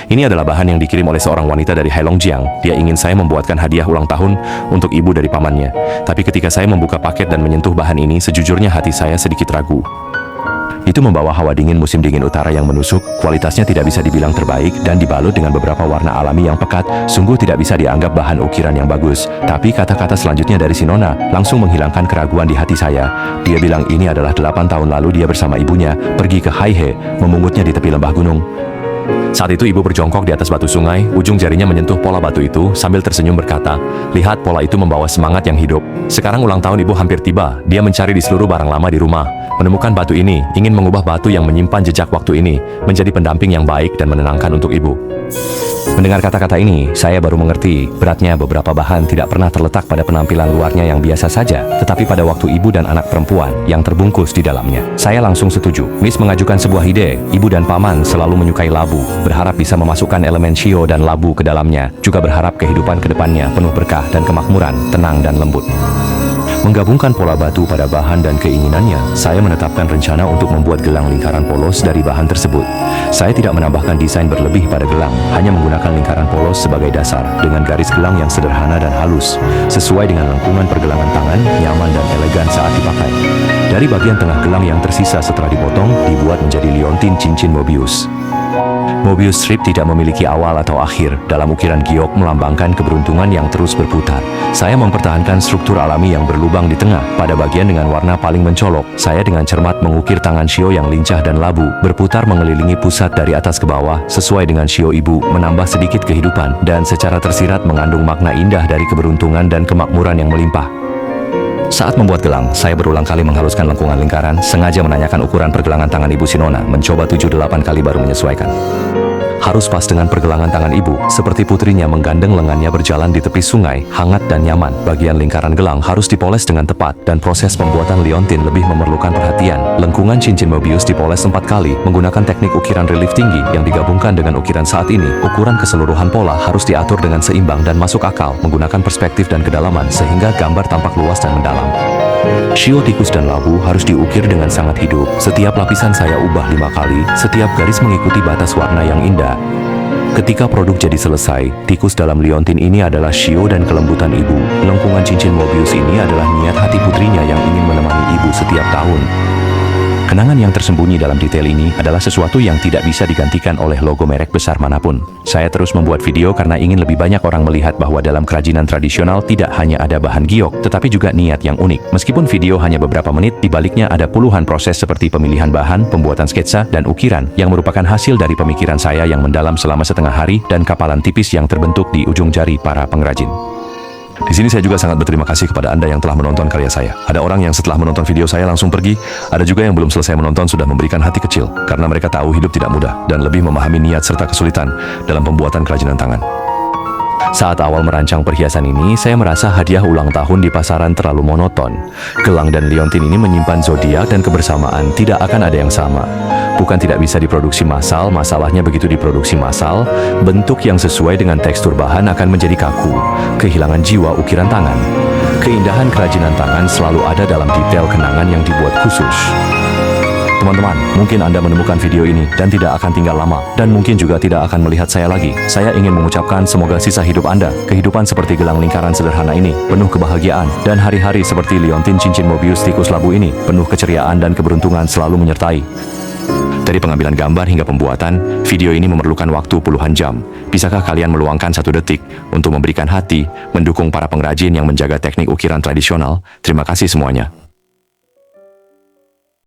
Ini adalah bahan yang dikirim oleh seorang wanita dari Heilongjiang. Dia ingin saya membuatkan hadiah ulang tahun untuk ibu dari pamannya. Tapi ketika saya membuka paket dan menyentuh bahan ini, sejujurnya hati saya sedikit ragu. Itu membawa hawa dingin musim dingin utara yang menusuk, kualitasnya tidak bisa dibilang terbaik, dan dibalut dengan beberapa warna alami yang pekat, sungguh tidak bisa dianggap bahan ukiran yang bagus. Tapi kata-kata selanjutnya dari si Nona langsung menghilangkan keraguan di hati saya. Dia bilang ini adalah 8 tahun lalu dia bersama ibunya pergi ke Haihe, memungutnya di tepi lembah gunung. Saat itu ibu berjongkok di atas batu sungai, ujung jarinya menyentuh pola batu itu sambil tersenyum berkata, "Lihat, pola itu membawa semangat yang hidup." Sekarang ulang tahun ibu hampir tiba. Dia mencari di seluruh barang lama di rumah, menemukan batu ini, ingin mengubah batu yang menyimpan jejak waktu ini menjadi pendamping yang baik dan menenangkan untuk ibu. Mendengar kata-kata ini, saya baru mengerti beratnya beberapa bahan tidak pernah terletak pada penampilan luarnya yang biasa saja, tetapi pada waktu ibu dan anak perempuan yang terbungkus di dalamnya. Saya langsung setuju. Miss mengajukan sebuah ide. Ibu dan paman selalu menyukai labu, berharap bisa memasukkan elemen shio dan labu ke dalamnya, juga berharap kehidupan kedepannya penuh berkah dan kemakmuran, tenang dan lembut. Menggabungkan pola batu pada bahan dan keinginannya, saya menetapkan rencana untuk membuat gelang lingkaran polos dari bahan tersebut. Saya tidak menambahkan desain berlebih pada gelang, hanya menggunakan lingkaran polos sebagai dasar, dengan garis gelang yang sederhana dan halus, sesuai dengan lengkungan pergelangan tangan, nyaman dan elegan saat dipakai. Dari bagian tengah gelang yang tersisa setelah dipotong, dibuat menjadi liontin cincin Mobius. Mobius strip tidak memiliki awal atau akhir. Dalam ukiran giok melambangkan keberuntungan yang terus berputar. Saya mempertahankan struktur alami yang berlubang di tengah. Pada bagian dengan warna paling mencolok, saya dengan cermat mengukir tangan shio yang lincah dan labu, berputar mengelilingi pusat dari atas ke bawah, sesuai dengan shio ibu, menambah sedikit kehidupan, dan secara tersirat mengandung makna indah dari keberuntungan dan kemakmuran yang melimpah. Saat membuat gelang, saya berulang kali menghaluskan lengkungan lingkaran, sengaja menanyakan ukuran pergelangan tangan ibu Sinona, mencoba 7-8 kali baru menyesuaikan. Harus pas dengan pergelangan tangan ibu, seperti putrinya menggandeng lengannya berjalan di tepi sungai, hangat dan nyaman. Bagian lingkaran gelang harus dipoles dengan tepat, dan proses pembuatan liontin lebih memerlukan perhatian. Lengkungan cincin Mobius dipoles 4 kali, menggunakan teknik ukiran relief tinggi yang digabungkan dengan ukiran saat ini. Ukuran keseluruhan pola harus diatur dengan seimbang dan masuk akal, menggunakan perspektif dan kedalaman sehingga gambar tampak luas dan mendalam. Shio tikus dan labu harus diukir dengan sangat hidup. Setiap lapisan saya ubah 5 kali, setiap garis mengikuti batas warna yang indah. Ketika produk jadi selesai, tikus dalam liontin ini adalah shio dan kelembutan ibu. Lengkungan cincin Mobius ini adalah niat hati putrinya yang ingin menemani ibu setiap tahun. Kenangan yang tersembunyi dalam detail ini adalah sesuatu yang tidak bisa digantikan oleh logo merek besar manapun. Saya terus membuat video karena ingin lebih banyak orang melihat bahwa dalam kerajinan tradisional tidak hanya ada bahan giok, tetapi juga niat yang unik. Meskipun video hanya beberapa menit, di baliknya ada puluhan proses seperti pemilihan bahan, pembuatan sketsa, dan ukiran yang merupakan hasil dari pemikiran saya yang mendalam selama setengah hari dan kapalan tipis yang terbentuk di ujung jari para pengrajin. Di sini saya juga sangat berterima kasih kepada Anda yang telah menonton karya saya. Ada orang yang setelah menonton video saya langsung pergi, ada juga yang belum selesai menonton sudah memberikan hati kecil, karena mereka tahu hidup tidak mudah dan lebih memahami niat serta kesulitan dalam pembuatan kerajinan tangan. Saat awal merancang perhiasan ini, saya merasa hadiah ulang tahun di pasaran terlalu monoton. Gelang dan liontin ini menyimpan zodiak dan kebersamaan, tidak akan ada yang sama. Bukan tidak bisa diproduksi massal, masalahnya begitu diproduksi massal, bentuk yang sesuai dengan tekstur bahan akan menjadi kaku, kehilangan jiwa ukiran tangan. Keindahan kerajinan tangan selalu ada dalam detail kenangan yang dibuat khusus. Teman-teman, mungkin Anda menemukan video ini dan tidak akan tinggal lama, dan mungkin juga tidak akan melihat saya lagi. Saya ingin mengucapkan semoga sisa hidup Anda, kehidupan seperti gelang lingkaran sederhana ini, penuh kebahagiaan, dan hari-hari seperti liontin cincin Mobius tikus labu ini, penuh keceriaan dan keberuntungan selalu menyertai. Dari pengambilan gambar hingga pembuatan, video ini memerlukan waktu puluhan jam. Bisakah kalian meluangkan 1 detik untuk memberikan hati, mendukung para pengrajin yang menjaga teknik ukiran tradisional? Terima kasih semuanya.